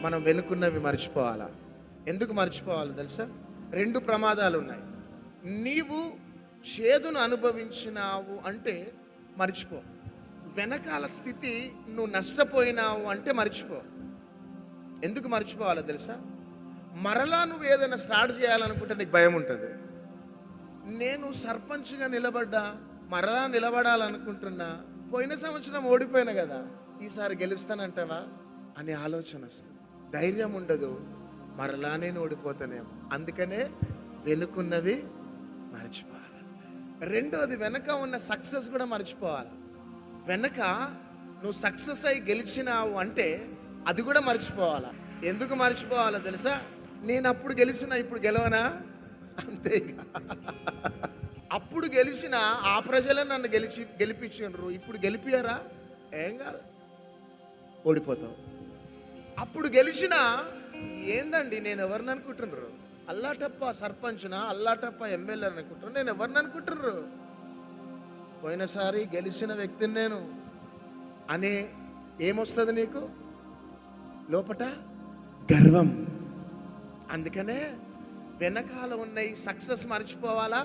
మనం వెనుకున్నవి మర్చిపోవాలా? ఎందుకు మర్చిపోవాలి తెలుసా? 2 ప్రమాదాలు ఉన్నాయి. నీవు చేదును అనుభవించినావు అంటే మర్చిపో. వెనకాల స్థితి నువ్వు నష్టపోయినావు అంటే మర్చిపో. ఎందుకు మర్చిపోవాలో తెలుసా? మరలా నువ్వు ఏదైనా స్టార్ట్ చేయాలనుకుంటే నీకు భయం ఉంటుంది. నేను సర్పంచ్గా నిలబడ్డా, మరలా నిలబడాలనుకుంటున్నా, పోయిన సంవత్సరం ఓడిపోయినా కదా, ఈసారి గెలుస్తానంటావా అనే ఆలోచన వస్తుంది. ధైర్యం ఉండదు, మరలా నేను ఓడిపోతానేమో. అందుకనే వెనుకున్నవి మర్చిపోవాలి. రెండోది, వెనక ఉన్న సక్సెస్ కూడా మర్చిపోవాలి. వెనక నువ్వు సక్సెస్ అయి గెలిచినావు అంటే అది కూడా మర్చిపోవాలా. ఎందుకు మర్చిపోవాలో తెలుసా? నేను అప్పుడు గెలిచిన ఇప్పుడు గెలవనా? అంతే. అప్పుడు గెలిచిన ఆ ప్రజలే నన్ను గెలిపించారు, ఇప్పుడు గెలిపియరా? ఏం కాదు, ఓడిపోతావు. అప్పుడు గెలిచిన ఏందండి, నేను ఎవరిని అనుకుంటున్నారు? అల్లాటప్ప సర్పంచ్నా, అల్లాటప్ప ఎమ్మెల్యే అనుకుంటున్నారు. నేను ఎవరిని అనుకుంటున్నారు? పోయినసారి గెలిచిన వ్యక్తిని నేను అనే ఏమొస్తుంది నీకు లోపట? గర్వం. అందుకనే వెనకాల ఉన్న ఈ సక్సెస్ మర్చిపోవాలా,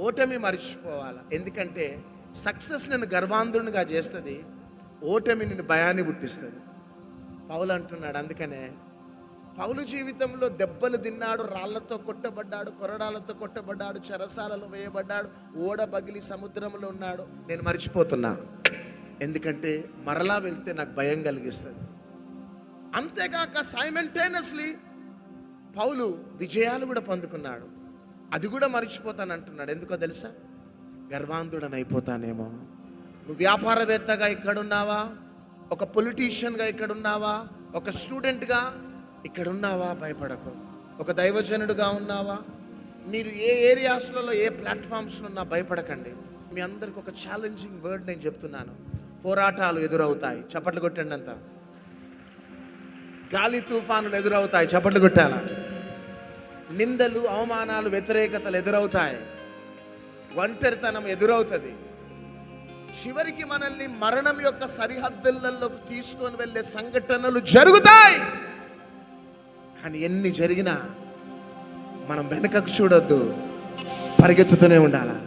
ఓటమి మర్చిపోవాలా. ఎందుకంటే సక్సెస్ నిన్ను గర్వాంధునిగా చేస్తుంది, ఓటమి నిన్ను భయాన్ని పుట్టిస్తుంది. పౌలు అంటున్నాడు. అందుకనే పౌలు జీవితంలో దెబ్బలు తిన్నాడు, రాళ్లతో కొట్టబడ్డాడు, కొరడాలతో కొట్టబడ్డాడు, చెరసాలలో వేయబడ్డాడు, ఓడ బగిలి సముద్రంలో ఉన్నాడు. నేను మర్చిపోతున్నాను, ఎందుకంటే మరలా వెళ్తే నాకు భయం కలిగిస్తుంది. అంతేకాక సైమల్టేనియస్లీ పౌలు విజయాలు కూడా పొందుకున్నాడు. అది కూడా మర్చిపోతాను అంటున్నాడు. ఎందుకో తెలుసా? గర్వాంధుడని అయిపోతానేమో. నువ్వు వ్యాపారవేత్తగా ఇక్కడున్నావా, ఒక పొలిటీషియన్గా ఇక్కడున్నావా, ఒక స్టూడెంట్గా ఇక్కడున్నావా, భయపడకు. ఒక దైవజనుడుగా ఉన్నావా, మీరు ఏ ఏరియాస్లలో ఏ ప్లాట్ఫామ్స్లో ఉన్నా భయపడకండి. మీ అందరికి ఒక ఛాలెంజింగ్ వర్డ్ నేను చెప్తున్నాను. పోరాటాలు ఎదురవుతాయి, చప్పట్లు కొట్టండి అంతా. గాలి తుఫానులు ఎదురవుతాయి, చప్పట్లు కొట్టాలా. నిందలు, అవమానాలు, వ్యతిరేకతలు ఎదురవుతాయి, ఒంటరితనం ఎదురవుతుంది. చివరికి మనల్ని మరణం యొక్క సరిహద్దులలోకి తీసుకొని వెళ్ళే సంఘటనలు జరుగుతాయి. కానీ ఎన్ని జరిగినా మనం వెనకకు చూడొద్దు, పరిగెత్తుతూనే ఉండాలా.